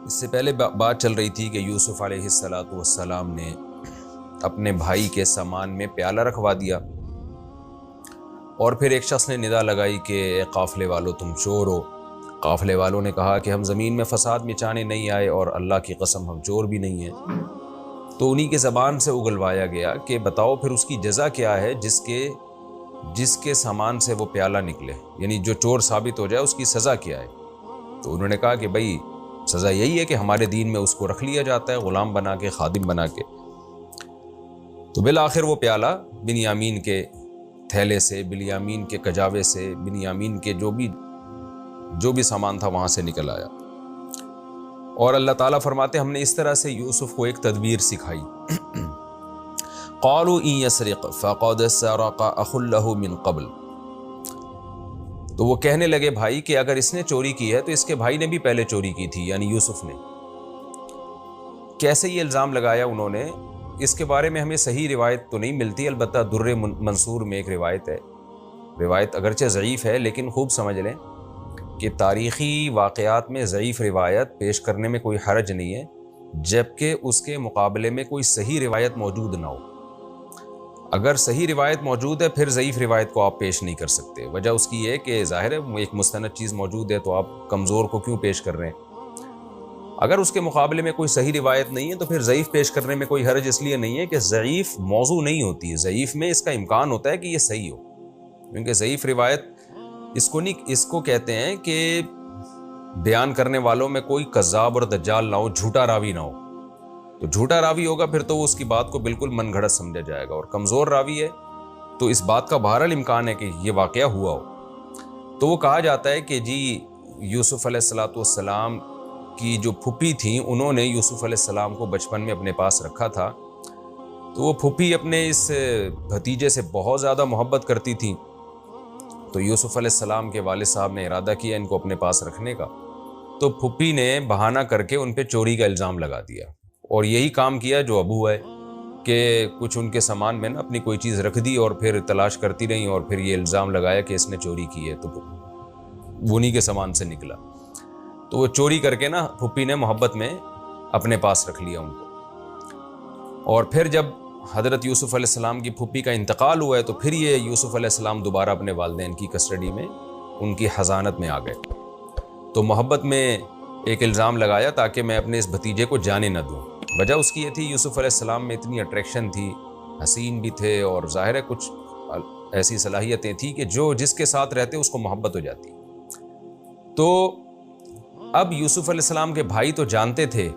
اس سے پہلے بات چل رہی تھی کہ یوسف علیہ السلام نے اپنے بھائی کے سامان میں پیالہ رکھوا دیا، اور پھر ایک شخص نے ندا لگائی کہ اے قافلے والو تم چور ہو۔ قافلے والوں نے کہا کہ ہم زمین میں فساد مچانے نہیں آئے، اور اللہ کی قسم ہم چور بھی نہیں ہیں۔ تو انہی کے زبان سے اگلوایا گیا کہ بتاؤ پھر اس کی جزا کیا ہے جس کے سامان سے وہ پیالہ نکلے، یعنی جو چور ثابت ہو جائے اس کی سزا کیا ہے؟ تو انہوں نے کہا کہ بھئی سزا یہی ہے کہ ہمارے دین میں اس کو رکھ لیا جاتا ہے غلام بنا کے، خادم بنا کے۔ تو بالآخر وہ پیالہ بنیامین کے تھیلے سے، بنیامین کے کجاوے سے، بنیامین کے جو بھی سامان تھا وہاں سے نکل آیا۔ اور اللہ تعالیٰ فرماتے ہم نے اس طرح سے یوسف کو ایک تدبیر سکھائی۔ قالوا ان يسرق فقد سرق اخ له من قبل، تو وہ کہنے لگے بھائی کہ اگر اس نے چوری کی ہے تو اس کے بھائی نے بھی پہلے چوری کی تھی، یعنی یوسف نے۔ کیسے یہ الزام لگایا انہوں نے، اس کے بارے میں ہمیں صحیح روایت تو نہیں ملتی، البتہ در منصور میں ایک روایت ہے۔ روایت اگرچہ ضعیف ہے لیکن خوب سمجھ لیں کہ تاریخی واقعات میں ضعیف روایت پیش کرنے میں کوئی حرج نہیں ہے، جبکہ اس کے مقابلے میں کوئی صحیح روایت موجود نہ ہو۔ اگر صحیح روایت موجود ہے پھر ضعیف روایت کو آپ پیش نہیں کر سکتے۔ وجہ اس کی ہے کہ ظاہر ہے ایک مستند چیز موجود ہے تو آپ کمزور کو کیوں پیش کر رہے ہیں۔ اگر اس کے مقابلے میں کوئی صحیح روایت نہیں ہے تو پھر ضعیف پیش کرنے میں کوئی حرج اس لیے نہیں ہے کہ ضعیف موضوع نہیں ہوتی ہے، ضعیف میں اس کا امکان ہوتا ہے کہ یہ صحیح ہو، کیونکہ ضعیف روایت اس کو کہتے ہیں کہ بیان کرنے والوں میں کوئی کذاب اور دجال نہ ہو، جھوٹا راوی نہ ہو۔ تو جھوٹا راوی ہوگا پھر تو اس کی بات کو بالکل من گھڑت سمجھا جائے گا، اور کمزور راوی ہے تو اس بات کا بہرحال امکان ہے کہ یہ واقعہ ہوا ہو۔ تو وہ کہا جاتا ہے کہ جی یوسف علیہ السلام کی جو پھوپھی تھیں انہوں نے یوسف علیہ السلام کو بچپن میں اپنے پاس رکھا تھا، تو وہ پھوپھی اپنے اس بھتیجے سے بہت زیادہ محبت کرتی تھیں، تو یوسف علیہ السلام کے والد صاحب نے ارادہ کیا ان کو اپنے پاس رکھنے کا۔ تو پھوپھی نے بہانہ کر کے ان پہ چوری کا الزام لگا دیا، اور یہی کام کیا جو ابو ہے کہ کچھ ان کے سامان میں نا اپنی کوئی چیز رکھ دی اور پھر تلاش کرتی رہیں، اور پھر یہ الزام لگایا کہ اس نے چوری کی ہے، تو انہی کے سامان سے نکلا۔ تو وہ چوری کر کے نا پھوپھی نے محبت میں اپنے پاس رکھ لیا ان کو، اور پھر جب حضرت یوسف علیہ السلام کی پھوپھی کا انتقال ہوا ہے تو پھر یہ یوسف علیہ السلام دوبارہ اپنے والدین کی کسٹڈی میں ان کی حضانت میں آ گئے۔ تو محبت میں ایک الزام لگایا تاکہ میں اپنے اس بھتیجے کو جانے نہ دوں۔ وجہ اس کی یہ تھی یوسف علیہ السلام میں اتنی اٹریکشن تھی، حسین بھی تھے، اور ظاہر ہے کچھ ایسی صلاحیتیں تھیں کہ جس کے ساتھ رہتے اس کو محبت ہو جاتی۔ تو اب یوسف علیہ السلام کے بھائی تو جانتے تھے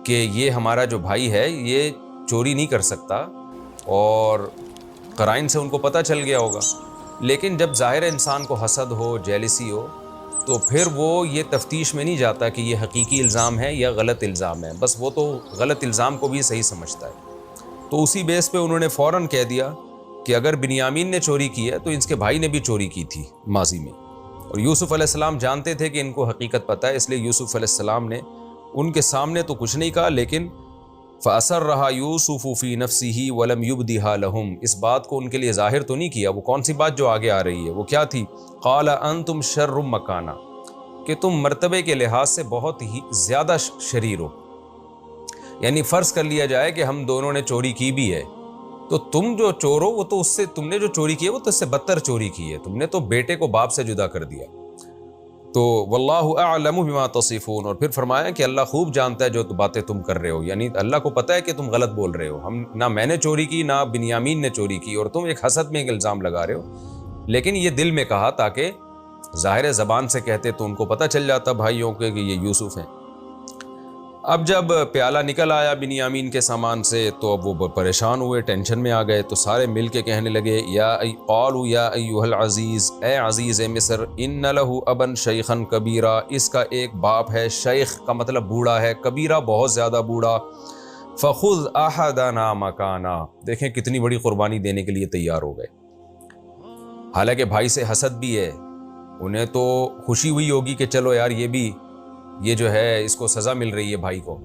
کہ یہ ہمارا جو بھائی ہے یہ چوری نہیں کر سکتا، اور قرائن سے ان کو پتہ چل گیا ہوگا، لیکن جب ظاہر انسان کو حسد ہو، جیلسی ہو، تو پھر وہ یہ تفتیش میں نہیں جاتا کہ یہ حقیقی الزام ہے یا غلط الزام ہے، بس وہ تو غلط الزام کو بھی صحیح سمجھتا ہے۔ تو اسی بیس پہ انہوں نے فوراً کہہ دیا کہ اگر بنیامین نے چوری کی ہے تو اس کے بھائی نے بھی چوری کی تھی ماضی میں، اور یوسف علیہ السلام جانتے تھے کہ ان کو حقیقت پتہ ہے، اس لیے یوسف علیہ السلام نے ان کے سامنے تو کچھ نہیں کہا، لیکن فَأَسَرَّهَا يُوسُفُ فِي نَفْسِهِ وَلَمْ يُبْدِهَا لَهُمْ، اس بات کو ان کے لیے ظاہر تو نہیں کیا۔ وہ کون سی بات جو آگے آ رہی ہے، وہ کیا تھی؟ قَالَ أَنْتُمْ شَرٌّ مَكَانًا، کہ تم مرتبے کے لحاظ سے بہت ہی زیادہ شریر ہو، یعنی فرض کر لیا جائے کہ ہم دونوں نے چوری کی بھی ہے، تو تم جو چور ہو وہ تو تم نے جو چوری کی ہے وہ تو اس سے بدتر چوری کی ہے، تم نے تو بیٹے کو باپ سے جدا کر دیا۔ تو واللہ اعلم بما تصفون، اور پھر فرمایا کہ اللہ خوب جانتا ہے جو باتیں تم کر رہے ہو، یعنی اللہ کو پتہ ہے کہ تم غلط بول رہے ہو، نہ میں نے چوری کی نہ بنیامین نے چوری کی، اور تم ایک حسد میں ایک الزام لگا رہے ہو، لیکن یہ دل میں کہا تاکہ ظاہر زبان سے کہتے تو ان کو پتہ چل جاتا بھائیوں کے کہ یہ یوسف ہیں۔ اب جب پیالہ نکل آیا بنیامین کے سامان سے تو اب وہ پریشان ہوئے، ٹینشن میں آ گئے، تو سارے مل کے کہنے لگے قالوا یا ایھا العزیز، اے عزیز مصر، ان لہ ابا شیخا کبیرا، اس کا ایک باپ ہے، شیخ کا مطلب بوڑھا ہے، کبیرہ بہت زیادہ بوڑھا، فخذ احدنا مکانا، دیکھیں کتنی بڑی قربانی دینے کے لیے تیار ہو گئے۔ حالانکہ بھائی سے حسد بھی ہے، انہیں تو خوشی ہوئی ہوگی کہ چلو یار یہ جو ہے اس کو سزا مل رہی ہے بھائی کو،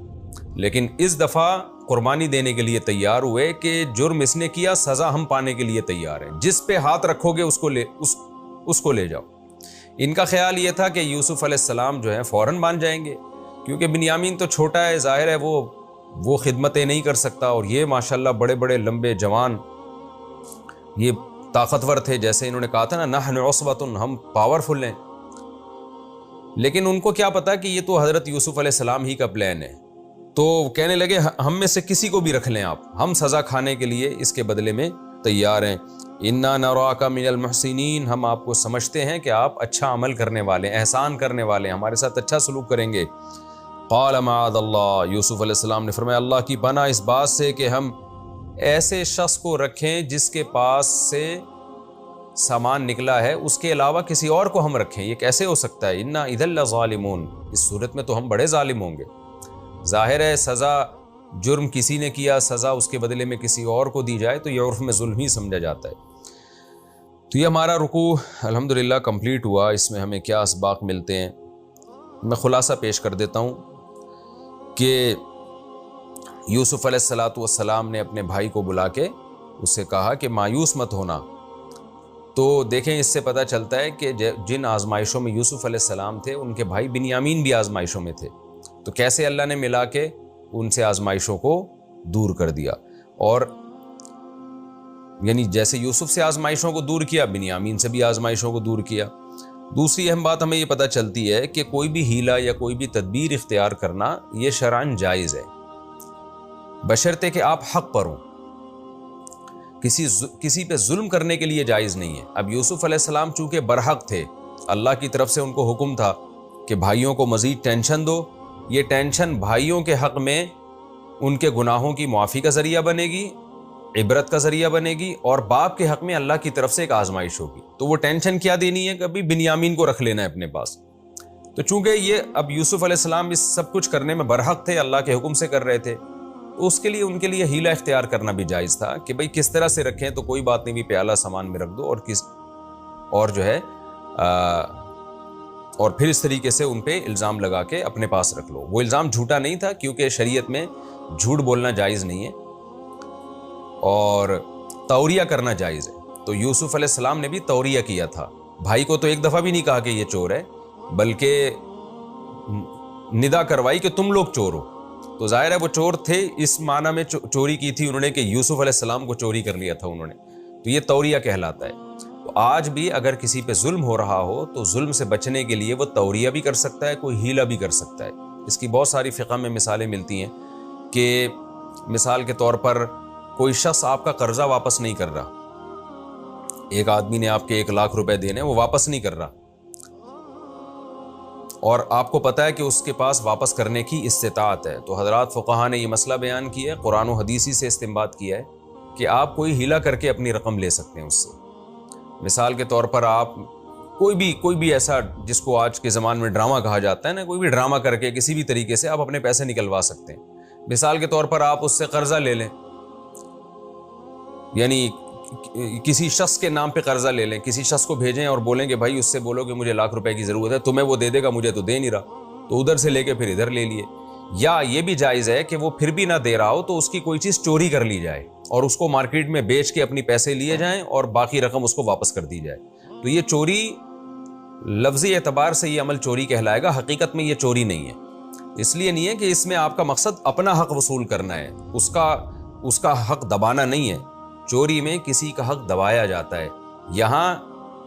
لیکن اس دفعہ قربانی دینے کے لیے تیار ہوئے کہ جرم اس نے کیا، سزا ہم پانے کے لیے تیار ہیں، جس پہ ہاتھ رکھو گے اس کو لے جاؤ۔ ان کا خیال یہ تھا کہ یوسف علیہ السلام جو ہے فوراً مان جائیں گے، کیونکہ بنیامین تو چھوٹا ہے، ظاہر ہے وہ خدمتیں نہیں کر سکتا، اور یہ ماشاءاللہ بڑے بڑے لمبے جوان، یہ طاقتور تھے، جیسے انہوں نے کہا تھا نا نحن عصبۃ، ہم پاورفل ہیں. لیکن ان کو کیا پتا کہ یہ تو حضرت یوسف علیہ السلام ہی کا پلان ہے. تو کہنے لگے ہم میں سے کسی کو بھی رکھ لیں آپ، ہم سزا کھانے کے لیے اس کے بدلے میں تیار ہیں. انا نراک من المحسنین، ہم آپ کو سمجھتے ہیں کہ آپ اچھا عمل کرنے والے، احسان کرنے والے، ہمارے ساتھ اچھا سلوک کریں گے. قال معاذ اللہ، یوسف علیہ السلام نے فرمایا اللہ کی پناہ اس بات سے کہ ہم ایسے شخص کو رکھیں جس کے پاس سے سامان نکلا ہے، اس کے علاوہ کسی اور کو ہم رکھیں، یہ کیسے ہو سکتا ہے؟ انا اذا لظالمون، اس صورت میں تو ہم بڑے ظالم ہوں گے. ظاہر ہے سزا جرم کسی نے کیا، سزا اس کے بدلے میں کسی اور کو دی جائے تو یہ عرف میں ظلم ہی سمجھا جاتا ہے. تو یہ ہمارا رکوع الحمدللہ کمپلیٹ ہوا. اس میں ہمیں کیا اسباق ملتے ہیں، میں خلاصہ پیش کر دیتا ہوں کہ یوسف علیہ السلام نے اپنے بھائی کو بلا کے اس سے کہا کہ مایوس مت ہونا. تو دیکھیں اس سے پتہ چلتا ہے کہ جن آزمائشوں میں یوسف علیہ السلام تھے، ان کے بھائی بنیامین بھی آزمائشوں میں تھے. تو کیسے اللہ نے ملا کے ان سے آزمائشوں کو دور کر دیا، اور یعنی جیسے یوسف سے آزمائشوں کو دور کیا، بنیامین سے بھی آزمائشوں کو دور کیا. دوسری اہم بات ہمیں یہ پتہ چلتی ہے کہ کوئی بھی ہیلہ یا کوئی بھی تدبیر اختیار کرنا یہ شرعاً جائز ہے، بشرطے کہ آپ حق پر ہوں. کسی پہ ظلم کرنے کے لیے جائز نہیں ہے. اب یوسف علیہ السلام چونکہ برحق تھے، اللہ کی طرف سے ان کو حکم تھا کہ بھائیوں کو مزید ٹینشن دو. یہ ٹینشن بھائیوں کے حق میں ان کے گناہوں کی معافی کا ذریعہ بنے گی، عبرت کا ذریعہ بنے گی، اور باپ کے حق میں اللہ کی طرف سے ایک آزمائش ہوگی. تو وہ ٹینشن کیا دینی ہے؟ کبھی بنیامین کو رکھ لینا ہے اپنے پاس. تو چونکہ یہ اب یوسف علیہ السلام اس سب کچھ کرنے میں برحق تھے، اللہ کے حکم سے کر رہے تھے، تو اس کے لیے ان کے لیے ہیلہ اختیار کرنا بھی جائز تھا کہ بھئی کس طرح سے رکھیں. تو کوئی بات نہیں بھی، پیالہ سامان میں رکھ دو اور جو ہے اور پھر اس طریقے سے ان پہ الزام لگا کے اپنے پاس رکھ لو. وہ الزام جھوٹا نہیں تھا، کیونکہ شریعت میں جھوٹ بولنا جائز نہیں ہے اور توریہ کرنا جائز ہے. تو یوسف علیہ السلام نے بھی توریہ کیا تھا. بھائی کو تو ایک دفعہ بھی نہیں کہا کہ یہ چور ہے، بلکہ ندا کروائی کہ تم لوگ چور ہو. تو ظاہر ہے وہ چور تھے، اس معنی میں چوری کی تھی انہوں نے کہ یوسف علیہ السلام کو چوری کر لیا تھا انہوں نے. تو یہ توریہ کہلاتا ہے. تو آج بھی اگر کسی پہ ظلم ہو رہا ہو تو ظلم سے بچنے کے لیے وہ توریہ بھی کر سکتا ہے، کوئی ہیلہ بھی کر سکتا ہے. اس کی بہت ساری فقہ میں مثالیں ملتی ہیں کہ مثال کے طور پر کوئی شخص آپ کا قرضہ واپس نہیں کر رہا، ایک آدمی نے آپ کے 1,00,000 روپے دینے، وہ واپس نہیں کر رہا، اور آپ کو پتہ ہے کہ اس کے پاس واپس کرنے کی استطاعت ہے. تو حضرات فقہاء نے یہ مسئلہ بیان کیا ہے، قرآن و حدیثی سے استنباط کیا ہے کہ آپ کوئی ہیلہ کر کے اپنی رقم لے سکتے ہیں اس سے. مثال کے طور پر آپ کوئی بھی ایسا جس کو آج کے زمان میں ڈرامہ کہا جاتا ہے نا، کوئی بھی ڈرامہ کر کے کسی بھی طریقے سے آپ اپنے پیسے نکلوا سکتے ہیں. مثال کے طور پر آپ اس سے قرضہ لے لیں، یعنی کسی شخص کے نام پہ قرضہ لے لیں، کسی شخص کو بھیجیں اور بولیں کہ بھائی اس سے بولو کہ مجھے 1,00,000 روپے کی ضرورت ہے، تمہیں وہ دے دے گا، مجھے تو دے نہیں رہا، تو ادھر سے لے کے پھر ادھر لے لیے. یا یہ بھی جائز ہے کہ وہ پھر بھی نہ دے رہا ہو تو اس کی کوئی چیز چوری کر لی جائے اور اس کو مارکیٹ میں بیچ کے اپنی پیسے لیے جائیں اور باقی رقم اس کو واپس کر دی جائے. تو یہ چوری لفظی اعتبار سے یہ عمل چوری کہلائے گا، حقیقت میں یہ چوری نہیں ہے. اس لیے نہیں ہے کہ اس میں آپ کا مقصد اپنا حق وصول کرنا ہے، اس کا حق دبانا نہیں ہے. چوری میں کسی کا حق دبایا جاتا ہے. یہاں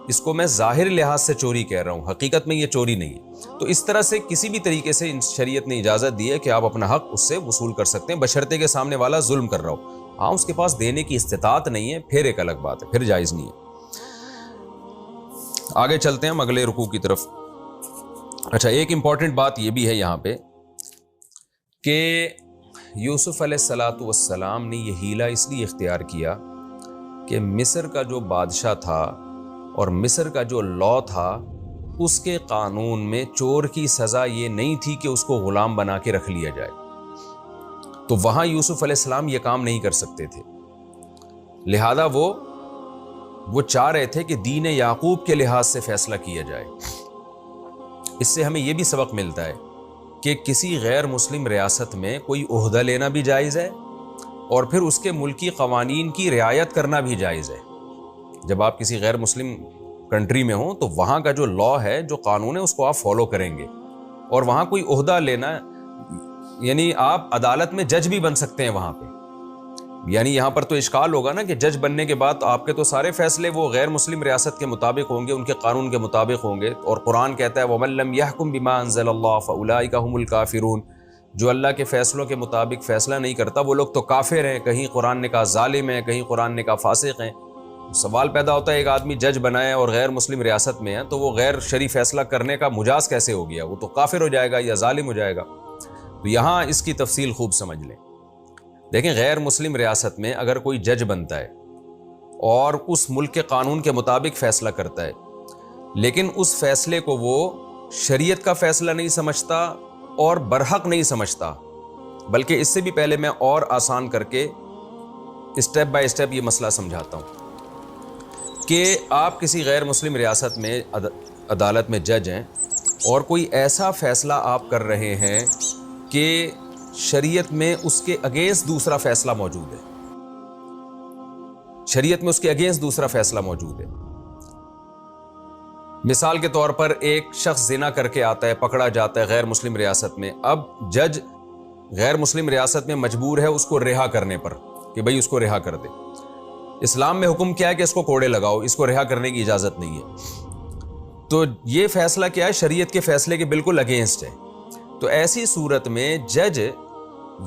اس کو میں ظاہر لحاظ سے چوری کہہ رہا ہوں، حقیقت میں یہ چوری نہیں ہے. تو اس طرح سے کسی بھی طریقے سے شریعت نے اجازت دی ہے کہ آپ اپنا حق اس سے وصول کر سکتے ہیں، بشرطے کے سامنے والا ظلم کر رہا ہو. ہاں اس کے پاس دینے کی استطاعت نہیں ہے، پھر ایک الگ بات ہے، پھر جائز نہیں ہے. آگے چلتے ہیں ہم اگلے رکوع کی طرف. اچھا، ایک امپورٹنٹ بات یہ بھی ہے یہاں پہ کہ یوسف علیہ السلام نے یہ ہیلہ اس لیے اختیار کیا کہ مصر کا جو بادشاہ تھا اور مصر کا جو لا تھا، اس کے قانون میں چور کی سزا یہ نہیں تھی کہ اس کو غلام بنا کے رکھ لیا جائے. تو وہاں یوسف علیہ السلام یہ کام نہیں کر سکتے تھے، لہذا وہ چاہ رہے تھے کہ دین یعقوب کے لحاظ سے فیصلہ کیا جائے. اس سے ہمیں یہ بھی سبق ملتا ہے کہ کسی غیر مسلم ریاست میں کوئی عہدہ لینا بھی جائز ہے اور پھر اس کے ملکی قوانین کی رعایت کرنا بھی جائز ہے. جب آپ کسی غیر مسلم کنٹری میں ہوں تو وہاں کا جو لا ہے، جو قانون ہے، اس کو آپ فالو کریں گے. اور وہاں کوئی عہدہ لینا یعنی آپ عدالت میں جج بھی بن سکتے ہیں وہاں پہ. یعنی یہاں پر تو اشکال ہوگا نا کہ جج بننے کے بعد آپ کے تو سارے فیصلے وہ غیر مسلم ریاست کے مطابق ہوں گے, ان کے قانون کے مطابق ہوں گے. اور قرآن کہتا ہے وَمَن لَّمْ يَحْكُم بِمَا أَنزَلَ اللَّهُ فَأُولَٰئِكَ هُمُ الْكَافِرُونَ, جو اللہ کے فیصلوں کے مطابق فیصلہ نہیں کرتا وہ لوگ تو کافر ہیں. کہیں قرآن نے کہا ظالم ہیں, کہیں قرآن نے کہا فاسق ہیں. سوال پیدا ہوتا ہے ایک آدمی جج بنائے اور غیر مسلم ریاست میں ہے تو وہ غیر شرعی فیصلہ کرنے کا مجاز کیسے ہو گیا؟ وہ تو کافر ہو جائے گا یا ظالم ہو جائے گا. تو یہاں اس کی تفصیل خوب سمجھ لیں. دیکھیں, غیر مسلم ریاست میں اگر کوئی جج بنتا ہے اور اس ملک کے قانون کے مطابق فیصلہ کرتا ہے, لیکن اس فیصلے کو وہ شریعت کا فیصلہ نہیں سمجھتا اور برحق نہیں سمجھتا, بلکہ اس سے بھی پہلے میں اور آسان کر کے اسٹیپ بائی اسٹیپ یہ مسئلہ سمجھاتا ہوں کہ آپ کسی غیر مسلم ریاست میں عدالت میں جج ہیں اور کوئی ایسا فیصلہ آپ کر رہے ہیں کہ شریعت میں اس کے اگینسٹ دوسرا فیصلہ موجود ہے, شریعت میں اس کے اگینسٹ دوسرا فیصلہ موجود ہے. مثال کے طور پر ایک شخص زنا کر کے آتا ہے, پکڑا جاتا ہے غیر مسلم ریاست میں. اب جج غیر مسلم ریاست میں مجبور ہے اس کو رہا کرنے پر کہ بھئی اس کو رہا کر دے. اسلام میں حکم کیا ہے کہ اس کو کوڑے لگاؤ, اس کو رہا کرنے کی اجازت نہیں ہے. تو یہ فیصلہ کیا ہے؟ شریعت کے فیصلے کے بالکل اگینسٹ ہے. تو ایسی صورت میں جج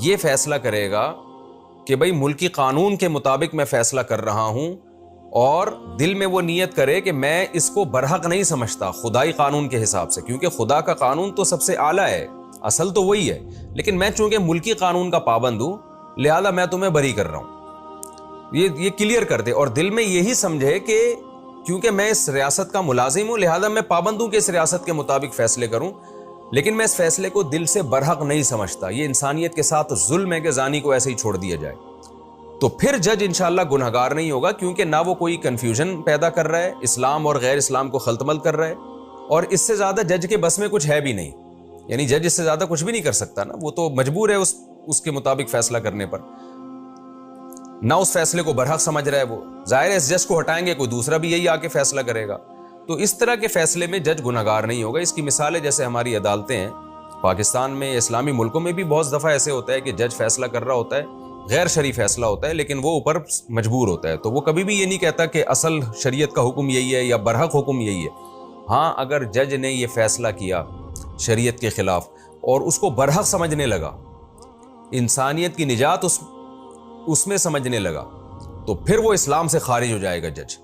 یہ فیصلہ کرے گا کہ بھئی ملکی قانون کے مطابق میں فیصلہ کر رہا ہوں, اور دل میں وہ نیت کرے کہ میں اس کو برحق نہیں سمجھتا خدائی قانون کے حساب سے, کیونکہ خدا کا قانون تو سب سے اعلیٰ ہے, اصل تو وہی ہے, لیکن میں چونکہ ملکی قانون کا پابند ہوں لہذا میں تمہیں بری کر رہا ہوں. یہ کلیئر کر دے, اور دل میں یہی سمجھے کہ کیونکہ میں اس ریاست کا ملازم ہوں لہذا میں پابند ہوں کہ اس ریاست کے مطابق فیصلے کروں, لیکن میں اس فیصلے کو دل سے برحق نہیں سمجھتا. یہ انسانیت کے ساتھ ظلم ہے کہ زانی کو ایسے ہی چھوڑ دیا جائے. تو پھر جج انشاءاللہ گنہگار نہیں ہوگا, کیونکہ نہ وہ کوئی کنفیوژن پیدا کر رہا ہے, اسلام اور غیر اسلام کو خلط مل کر رہا ہے, اور اس سے زیادہ جج کے بس میں کچھ ہے بھی نہیں. یعنی جج اس سے زیادہ کچھ بھی نہیں کر سکتا نا, وہ تو مجبور ہے اس کے مطابق فیصلہ کرنے پر. نہ اس فیصلے کو برحق سمجھ رہا ہے وہ, ظاہر ہے اس جج کو ہٹائیں گے کوئی دوسرا بھی یہی آ کے فیصلہ کرے گا. تو اس طرح کے فیصلے میں جج گنہگار نہیں ہوگا. اس کی مثالیں جیسے ہماری عدالتیں ہیں پاکستان میں, اسلامی ملکوں میں بھی بہت دفعہ ایسے ہوتا ہے کہ جج فیصلہ کر رہا ہوتا ہے, غیر شرعی فیصلہ ہوتا ہے, لیکن وہ اوپر مجبور ہوتا ہے. تو وہ کبھی بھی یہ نہیں کہتا کہ اصل شریعت کا حکم یہی ہے یا برحق حکم یہی ہے. ہاں, اگر جج نے یہ فیصلہ کیا شریعت کے خلاف اور اس کو برحق سمجھنے لگا, انسانیت کی نجات اس میں سمجھنے لگا, تو پھر وہ اسلام سے خارج ہو جائے گا جج.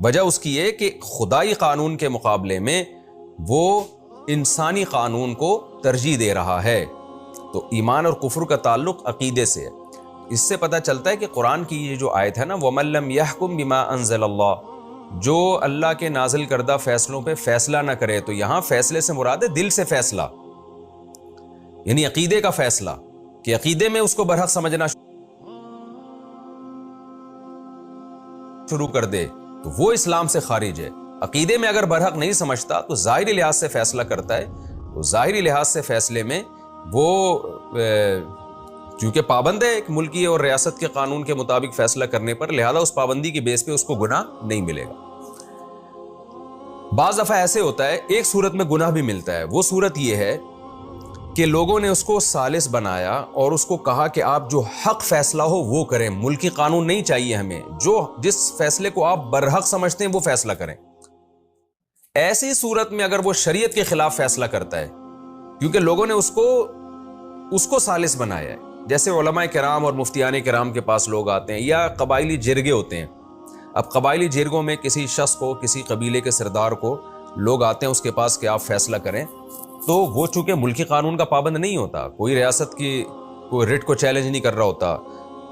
وجہ اس کی یہ کہ خدائی قانون کے مقابلے میں وہ انسانی قانون کو ترجیح دے رہا ہے. تو ایمان اور کفر کا تعلق عقیدے سے ہے. اس سے پتہ چلتا ہے کہ قرآن کی یہ جو آیت ہے نا, وَمَن لَّمْ يَحْكُم بِمَا أَنزَلَ اللَّهُ, جو اللہ کے نازل کردہ فیصلوں پہ فیصلہ نہ کرے, تو یہاں فیصلے سے مراد ہے دل سے فیصلہ, یعنی عقیدے کا فیصلہ, کہ عقیدے میں اس کو برحق سمجھنا شروع کر دے تو وہ اسلام سے خارج ہے. عقیدے میں اگر برحق نہیں سمجھتا تو ظاہری لحاظ سے فیصلہ کرتا ہے, تو ظاہری لحاظ سے فیصلے میں وہ چونکہ پابند ہے ایک ملکی اور ریاست کے قانون کے مطابق فیصلہ کرنے پر, لہذا اس پابندی کی بیس پہ اس کو گناہ نہیں ملے گا. بعض دفعہ ایسے ہوتا ہے ایک صورت میں گناہ بھی ملتا ہے. وہ صورت یہ ہے کہ لوگوں نے اس کو ثالث بنایا اور اس کو کہا کہ آپ جو حق فیصلہ ہو وہ کریں, ملکی قانون نہیں چاہیے ہمیں, جس فیصلے کو آپ برحق سمجھتے ہیں وہ فیصلہ کریں. ایسی صورت میں اگر وہ شریعت کے خلاف فیصلہ کرتا ہے کیونکہ لوگوں نے اس کو ثالث بنایا ہے, جیسے علماء کرام اور مفتیان کرام کے پاس لوگ آتے ہیں یا قبائلی جرگے ہوتے ہیں. اب قبائلی جرگوں میں کسی شخص کو, کسی قبیلے کے سردار کو لوگ آتے ہیں اس کے پاس کہ آپ فیصلہ کریں, تو وہ چونکہ ملکی قانون کا پابند نہیں ہوتا, کوئی ریاست کی کوئی رٹ کو چیلنج نہیں کر رہا ہوتا,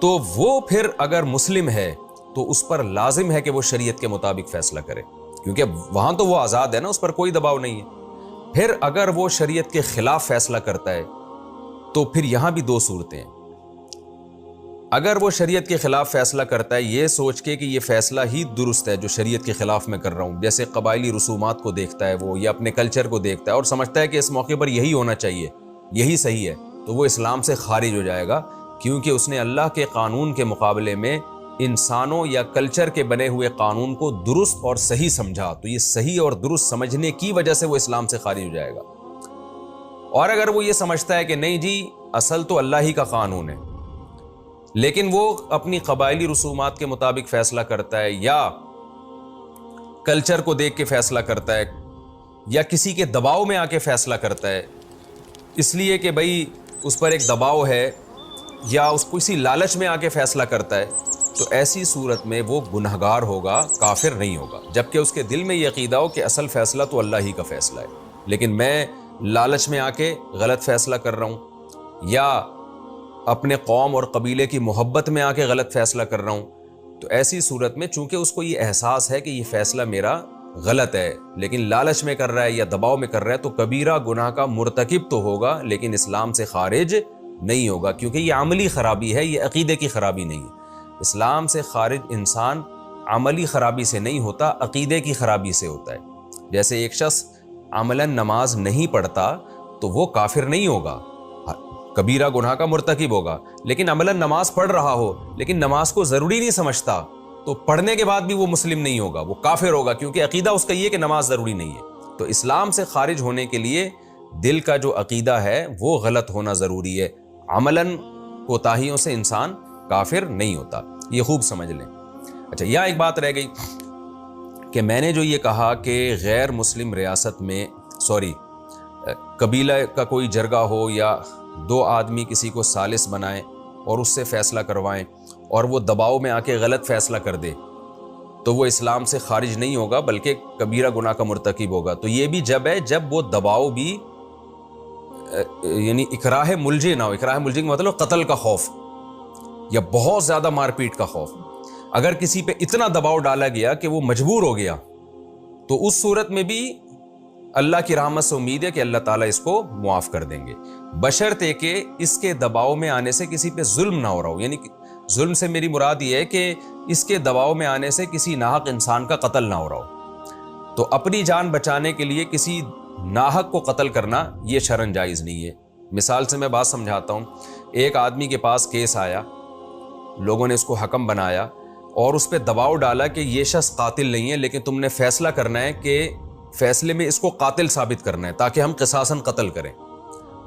تو وہ پھر اگر مسلم ہے تو اس پر لازم ہے کہ وہ شریعت کے مطابق فیصلہ کرے, کیونکہ وہاں تو وہ آزاد ہے نا, اس پر کوئی دباؤ نہیں ہے. پھر اگر وہ شریعت کے خلاف فیصلہ کرتا ہے تو پھر یہاں بھی دو صورتیں ہیں. اگر وہ شریعت کے خلاف فیصلہ کرتا ہے یہ سوچ کے کہ یہ فیصلہ ہی درست ہے جو شریعت کے خلاف میں کر رہا ہوں, جیسے قبائلی رسومات کو دیکھتا ہے وہ یا اپنے کلچر کو دیکھتا ہے اور سمجھتا ہے کہ اس موقع پر یہی ہونا چاہیے, یہی صحیح ہے, تو وہ اسلام سے خارج ہو جائے گا, کیونکہ اس نے اللہ کے قانون کے مقابلے میں انسانوں یا کلچر کے بنے ہوئے قانون کو درست اور صحیح سمجھا. تو یہ صحیح اور درست سمجھنے کی وجہ سے وہ اسلام سے خارج ہو جائے گا. اور اگر وہ یہ سمجھتا ہے کہ نہیں جی اصل تو اللہ ہی کا قانون ہے، لیکن وہ اپنی قبائلی رسومات کے مطابق فیصلہ کرتا ہے یا کلچر کو دیکھ کے فیصلہ کرتا ہے یا کسی کے دباؤ میں آ کے فیصلہ کرتا ہے، اس لیے کہ بھئی اس پر ایک دباؤ ہے یا اس کو کسی لالچ میں آ کے فیصلہ کرتا ہے، تو ایسی صورت میں وہ گنہگار ہوگا، کافر نہیں ہوگا، جبکہ اس کے دل میں یہ عقیدہ ہو کہ اصل فیصلہ تو اللہ ہی کا فیصلہ ہے، لیکن میں لالچ میں آ کے غلط فیصلہ کر رہا ہوں یا اپنے قوم اور قبیلے کی محبت میں آ کے غلط فیصلہ کر رہا ہوں، تو ایسی صورت میں چونکہ اس کو یہ احساس ہے کہ یہ فیصلہ میرا غلط ہے لیکن لالچ میں کر رہا ہے یا دباؤ میں کر رہا ہے، تو کبیرہ گناہ کا مرتکب تو ہوگا لیکن اسلام سے خارج نہیں ہوگا، کیونکہ یہ عملی خرابی ہے، یہ عقیدے کی خرابی نہیں ہے۔ اسلام سے خارج انسان عملی خرابی سے نہیں ہوتا، عقیدے کی خرابی سے ہوتا ہے۔ جیسے ایک شخص عملاً نماز نہیں پڑھتا تو وہ کافر نہیں ہوگا، کبیرہ گناہ کا مرتکب ہوگا، لیکن عملاً نماز پڑھ رہا ہو لیکن نماز کو ضروری نہیں سمجھتا تو پڑھنے کے بعد بھی وہ مسلم نہیں ہوگا، وہ کافر ہوگا، کیونکہ عقیدہ اس کا یہ کہ نماز ضروری نہیں ہے۔ تو اسلام سے خارج ہونے کے لیے دل کا جو عقیدہ ہے وہ غلط ہونا ضروری ہے، عملاً کوتاہیوں سے انسان کافر نہیں ہوتا، یہ خوب سمجھ لیں۔ اچھا، یہاں ایک بات رہ گئی کہ میں نے جو یہ کہا کہ غیر مسلم ریاست میں قبیلہ کا کوئی جرگہ ہو یا دو آدمی کسی کو ثالث بنائیں اور اس سے فیصلہ کروائیں اور وہ دباؤ میں آ کے غلط فیصلہ کر دے تو وہ اسلام سے خارج نہیں ہوگا بلکہ کبیرہ گناہ کا مرتکب ہوگا۔ تو یہ بھی جب ہے جب وہ دباؤ بھی یعنی اکراہ ملجے نہ ہو، اکراہ ملجے کا مطلب قتل کا خوف یا بہت زیادہ مار پیٹ کا خوف۔ اگر کسی پہ اتنا دباؤ ڈالا گیا کہ وہ مجبور ہو گیا تو اس صورت میں بھی اللہ کی رحمت سے امید ہے کہ اللہ تعالیٰ اس کو معاف کر دیں گے، بشرطے کہ اس کے دباؤ میں آنے سے کسی پہ ظلم نہ ہو رہا ہو۔ یعنی ظلم سے میری مراد یہ ہے کہ اس کے دباؤ میں آنے سے کسی ناحق انسان کا قتل نہ ہو رہا ہو۔ تو اپنی جان بچانے کے لیے کسی ناحق کو قتل کرنا یہ شرعاً جائز نہیں ہے۔ مثال سے میں بات سمجھاتا ہوں، ایک آدمی کے پاس کیس آیا، لوگوں نے اس کو حکم بنایا اور اس پہ دباؤ ڈالا کہ یہ شخص قاتل نہیں ہے لیکن تم نے فیصلہ کرنا ہے کہ فیصلے میں اس کو قاتل ثابت کرنا ہے تاکہ ہم قصاصاً قتل کریں۔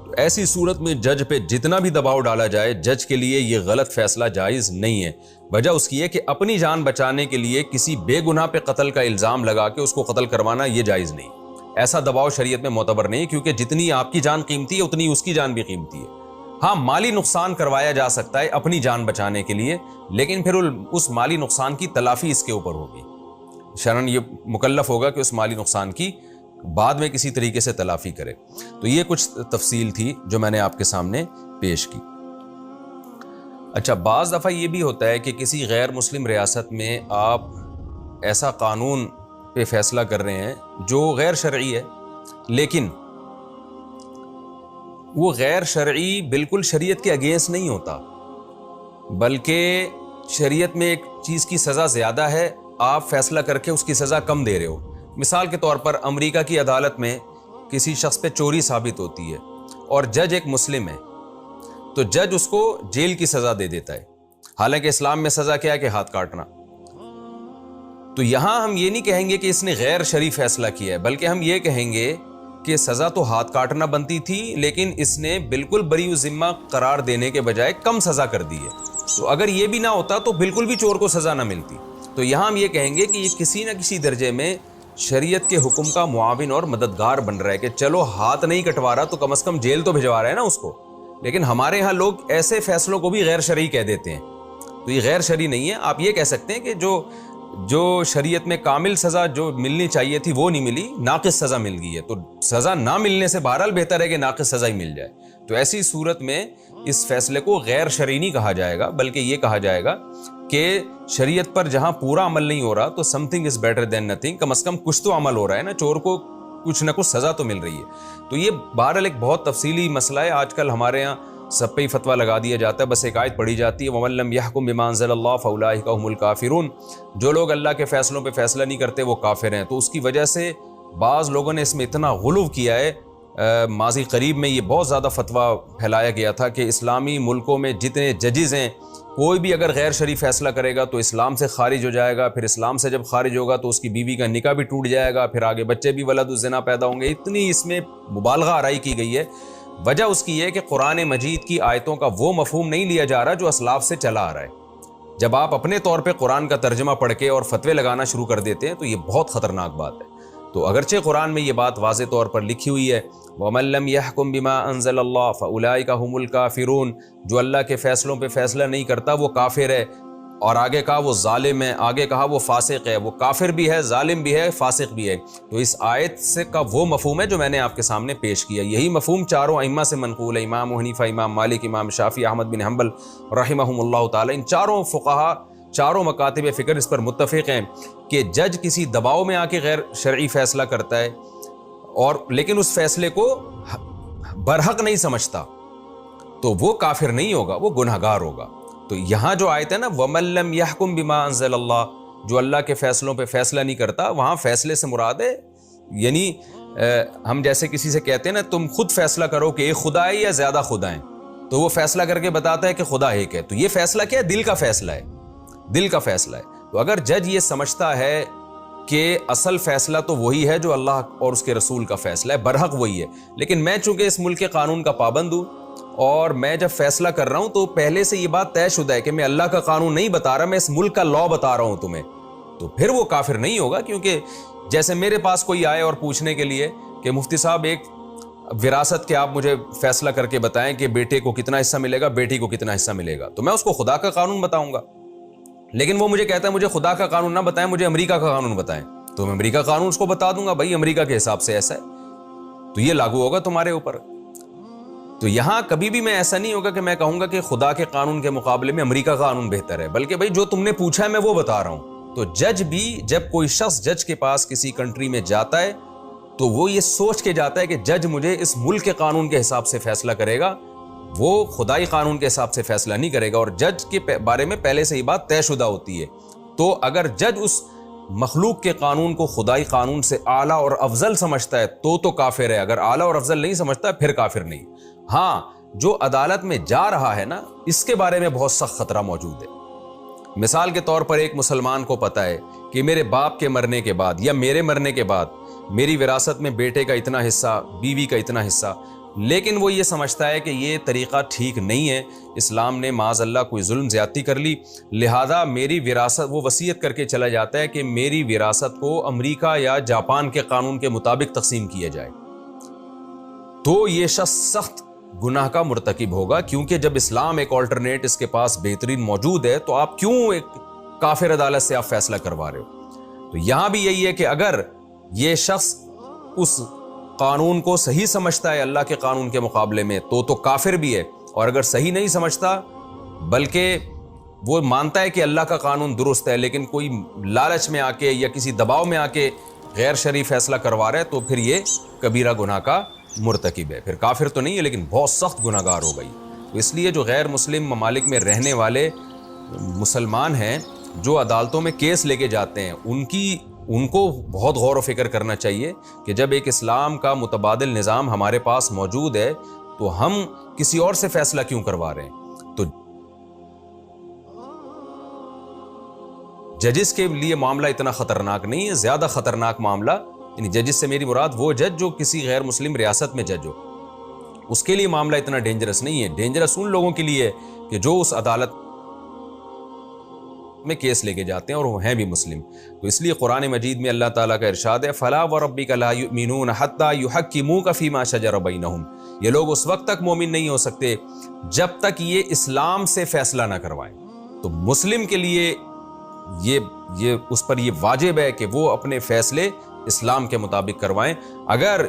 تو ایسی صورت میں جج پہ جتنا بھی دباؤ ڈالا جائے، جج کے لیے یہ غلط فیصلہ جائز نہیں ہے۔ وجہ اس کی ہے کہ اپنی جان بچانے کے لیے کسی بے گناہ پہ قتل کا الزام لگا کے اس کو قتل کروانا یہ جائز نہیں، ایسا دباؤ شریعت میں معتبر نہیں، کیونکہ جتنی آپ کی جان قیمتی ہے اتنی اس کی جان بھی قیمتی ہے۔ ہاں، مالی نقصان کروایا جا سکتا ہے اپنی جان بچانے کے لیے، لیکن پھر اس مالی نقصان کی تلافی اس کے اوپر ہوگی، شرعاً یہ مکلف ہوگا کہ اس مالی نقصان کی بعد میں کسی طریقے سے تلافی کرے۔ تو یہ کچھ تفصیل تھی جو میں نے آپ کے سامنے پیش کی۔ اچھا، بعض دفعہ یہ بھی ہوتا ہے کہ کسی غیر مسلم ریاست میں آپ ایسا قانون پہ فیصلہ کر رہے ہیں جو غیر شرعی ہے، لیکن وہ غیر شرعی بالکل شریعت کے اگینسٹ نہیں ہوتا، بلکہ شریعت میں ایک چیز کی سزا زیادہ ہے، آپ فیصلہ کر کے اس کی سزا کم دے رہے ہو۔ مثال کے طور پر امریکہ کی عدالت میں کسی شخص پہ چوری ثابت ہوتی ہے اور جج ایک مسلم ہے، تو جج اس کو جیل کی سزا دے دیتا ہے، حالانکہ اسلام میں سزا کیا ہے کہ ہاتھ کاٹنا۔ تو یہاں ہم یہ نہیں کہیں گے کہ اس نے غیر شرعی فیصلہ کیا ہے، بلکہ ہم یہ کہیں گے کہ سزا تو ہاتھ کاٹنا بنتی تھی لیکن اس نے بالکل بری و ذمہ قرار دینے کے بجائے کم سزا کر دی ہے۔ تو اگر یہ بھی نہ ہوتا تو بالکل بھی چور کو سزا نہ ملتی۔ تو یہاں ہم یہ کہیں گے کہ یہ کسی نہ کسی درجے میں شریعت کے حکم کا معاون اور مددگار بن رہا ہے کہ چلو ہاتھ نہیں کٹوا رہا تو کم از کم جیل تو بھجوا رہا ہے نا اس کو۔ لیکن ہمارے ہاں لوگ ایسے فیصلوں کو بھی غیر شرعی کہہ دیتے ہیں، تو یہ غیر شرعی نہیں ہے۔ آپ یہ کہہ سکتے ہیں کہ جو شریعت میں کامل سزا جو ملنی چاہیے تھی وہ نہیں ملی، ناقص سزا مل گئی ہے، تو سزا نہ ملنے سے بہرحال بہتر ہے کہ ناقص سزا ہی مل جائے۔ تو ایسی صورت میں اس فیصلے کو غیر شرعی نہیں کہا جائے گا، بلکہ یہ کہا جائے گا کہ شریعت پر جہاں پورا عمل نہیں ہو رہا تو something is better than nothing, کم از کم کچھ تو عمل ہو رہا ہے نا، چور کو کچھ نہ کچھ سزا تو مل رہی ہے۔ تو یہ بہرحال ایک بہت تفصیلی مسئلہ ہے، آج کل ہمارے یہاں سب پہ ہی فتویٰ لگا دیا جاتا ہے، بس ایک آیت پڑھی جاتی ہے وَمَن لَّمْ يَحْكُم بِمَا أَنزَلَ اللَّهُ فَأُولَٰئِكَ هُمُ الْكَافِرُونَ، جو لوگ اللہ کے فیصلوں پہ فیصلہ نہیں کرتے وہ کافر ہیں۔ تو اس کی وجہ سے بعض لوگوں نے اس میں اتنا غلو کیا ہے، ماضی قریب میں یہ بہت زیادہ فتویٰ پھیلایا گیا تھا کہ اسلامی ملکوں میں جتنے ججز ہیں کوئی بھی اگر غیر شرعی فیصلہ کرے گا تو اسلام سے خارج ہو جائے گا، پھر اسلام سے جب خارج ہوگا تو اس کی بیوی کا نکاح بھی ٹوٹ جائے گا، پھر آگے بچے بھی ولد الزنا پیدا ہوں گے۔ اتنی اس میں مبالغہ آرائی کی گئی ہے، وجہ اس کی یہ کہ قرآن مجید کی آیتوں کا وہ مفہوم نہیں لیا جا رہا جو اسلاف سے چلا آ رہا ہے۔ جب آپ اپنے طور پہ قرآن کا ترجمہ پڑھ کے اور فتوے لگانا شروع کر دیتے ہیں تو یہ بہت خطرناک بات ہے۔ تو اگرچہ قرآن میں یہ بات واضح طور پر لکھی ہوئی ہے وَمَن لَّمْ يَحْكُم بِمَا أَنزَلَ اللَّهُ فَأُولَٰئِكَ هُمُ الْكَافِرُونَ، جو اللہ کے فیصلوں پہ فیصلہ نہیں کرتا وہ کافر ہے، اور آگے کہا وہ ظالم ہے، آگے کہا وہ فاسق ہے، وہ کافر بھی ہے، ظالم بھی ہے، فاسق بھی ہے۔ تو اس آیت سے کا وہ مفہوم ہے جو میں نے آپ کے سامنے پیش کیا۔ یہی مفہوم چاروں ائمہ سے منقول ہے، امام حنیفہ، امام مالک، امام شافعی، احمد بن حنبل رحمہم اللہ تعالی۔ ان چاروں فقہا، چاروں مکاتب فکر اس پر متفق ہیں کہ جج کسی دباؤ میں آ کے غیر شرعی فیصلہ کرتا ہے اور لیکن اس فیصلے کو برحق نہیں سمجھتا تو وہ کافر نہیں ہوگا، وہ گنہگار ہوگا۔ تو یہاں جو آیت ہے نا وَمَن لَّمْ يَحْكُم بِمَا أَنزَلَ اللَّهُ، جو اللہ کے فیصلوں پہ فیصلہ نہیں کرتا، وہاں فیصلے سے مراد ہے یعنی ہم جیسے کسی سے کہتے ہیں نا تم خود فیصلہ کرو کہ ایک خدا ہے یا زیادہ خدا ہیں، تو وہ فیصلہ کر کے بتاتا ہے کہ خدا ایک ہے۔ تو یہ فیصلہ کیا ہے؟ دل کا فیصلہ ہے، دل کا فیصلہ ہے۔ تو اگر جج یہ سمجھتا ہے کہ اصل فیصلہ تو وہی ہے جو اللہ اور اس کے رسول کا فیصلہ ہے، برحق وہی ہے، لیکن میں چونکہ اس ملک کے قانون کا پابند ہوں اور میں جب فیصلہ کر رہا ہوں تو پہلے سے یہ بات طے شدہ ہے کہ میں اللہ کا قانون نہیں بتا رہا، میں اس ملک کا لاء بتا رہا ہوں تمہیں، تو پھر وہ کافر نہیں ہوگا۔ کیونکہ جیسے میرے پاس کوئی آئے اور پوچھنے کے لیے کہ مفتی صاحب ایک وراثت کے آپ مجھے فیصلہ کر کے بتائیں کہ بیٹے کو کتنا حصہ ملے گا، بیٹی کو کتنا حصہ ملے گا، تو میں اس کو خدا کا قانون بتاؤں گا۔ لیکن وہ مجھے کہتا ہے مجھے خدا کا قانون نہ بتائیں، مجھے امریکہ کا قانون بتائیں، تو میں امریکہ کا قانون اس کو بتا دوں گا، بھائی امریکہ کے حساب سے ایسا ہے تو یہ لاگو ہوگا تمہارے اوپر۔ تو یہاں کبھی بھی میں ایسا نہیں ہوگا کہ میں کہوں گا کہ خدا کے قانون کے مقابلے میں امریکہ کا قانون بہتر ہے، بلکہ بھائی جو تم نے پوچھا ہے میں وہ بتا رہا ہوں۔ تو جج بھی جب کوئی شخص جج کے پاس کسی کنٹری میں جاتا ہے تو وہ یہ سوچ کے جاتا ہے کہ جج مجھے اس ملک کے قانون کے حساب سے فیصلہ کرے گا، وہ خدائی قانون کے حساب سے فیصلہ نہیں کرے گا، اور جج کے بارے میں پہلے سے ہی بات طے شدہ ہوتی ہے۔ تو اگر جج اس مخلوق کے قانون کو خدائی قانون سے اعلیٰ اور افضل سمجھتا ہے تو کافر ہے، اگر اعلیٰ اور افضل نہیں سمجھتا پھر کافر نہیں۔ ہاں، جو عدالت میں جا رہا ہے نا اس کے بارے میں بہت سخت خطرہ موجود ہے۔ مثال کے طور پر ایک مسلمان کو پتہ ہے کہ میرے باپ کے مرنے کے بعد یا میرے مرنے کے بعد میری وراثت میں بیٹے کا اتنا حصہ، بیوی کا اتنا حصہ، لیکن وہ یہ سمجھتا ہے کہ یہ طریقہ ٹھیک نہیں ہے، اسلام نے معاذ اللہ کوئی ظلم زیادتی کر لی، لہذا میری وراثت، وہ وصیت کر کے چلا جاتا ہے کہ میری وراثت کو امریکہ یا جاپان کے قانون کے مطابق تقسیم کیا جائے، تو یہ شخص سخت گناہ کا مرتکب ہوگا، کیونکہ جب اسلام ایک آلٹرنیٹ اس کے پاس بہترین موجود ہے تو آپ کیوں ایک کافر عدالت سے آپ فیصلہ کروا رہے ہو؟ تو یہاں بھی یہی ہے کہ اگر یہ شخص اس قانون کو صحیح سمجھتا ہے اللہ کے قانون کے مقابلے میں تو کافر بھی ہے، اور اگر صحیح نہیں سمجھتا بلکہ وہ مانتا ہے کہ اللہ کا قانون درست ہے لیکن کوئی لالچ میں آ کے یا کسی دباؤ میں آ کے غیر شرعی فیصلہ کروا رہا ہے تو پھر یہ کبیرہ گناہ کا مرتکب ہے، پھر کافر تو نہیں ہے لیکن بہت سخت گناہ گار ہو گئی۔ تو اس لیے جو غیر مسلم ممالک میں رہنے والے مسلمان ہیں جو عدالتوں میں کیس لے کے جاتے ہیں ان کو بہت غور و فکر کرنا چاہیے کہ جب ایک اسلام کا متبادل نظام ہمارے پاس موجود ہے تو ہم کسی اور سے فیصلہ کیوں کروا رہے ہیں۔ تو ججز کے لیے معاملہ اتنا خطرناک نہیں ہے، زیادہ خطرناک معاملہ، یعنی ججز سے میری مراد وہ جج جو کسی غیر مسلم ریاست میں جج ہو، اس کے لیے معاملہ اتنا ڈینجرس نہیں ہے۔ ڈینجرس ان لوگوں کے لیے کہ جو اس عدالت میں کیس لے کے جاتے ہیں اور وہ ہیں بھی مسلم۔ تو اس لیے قرآن مجید میں اللہ تعالیٰ کا ارشاد ہے فَلَا وَرَبِّكَ لَا يُؤْمِنُونَ حَتَّى يُحَكِّمُوكَ فِي مَا شَجَرَ بَيْنَهُمْ، یہ لوگ اس وقت تک مومن نہیں ہو سکتے جب تک یہ اسلام سے فیصلہ نہ کروائیں۔ تو مسلم کے لیے یہ اس پر یہ واجب ہے کہ وہ اپنے فیصلے اسلام کے مطابق کروائیں۔ اگر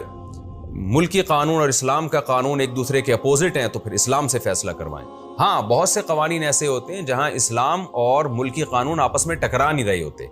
ملکی قانون اور اسلام کا قانون ایک دوسرے کے اپوزٹ ہیں تو پھر اسلام سے فیصلہ کروائیں۔ ہاں، بہت سے قوانین ایسے ہوتے ہیں جہاں اسلام اور ملکی قانون آپس میں ٹکرا نہیں رہے ہوتے،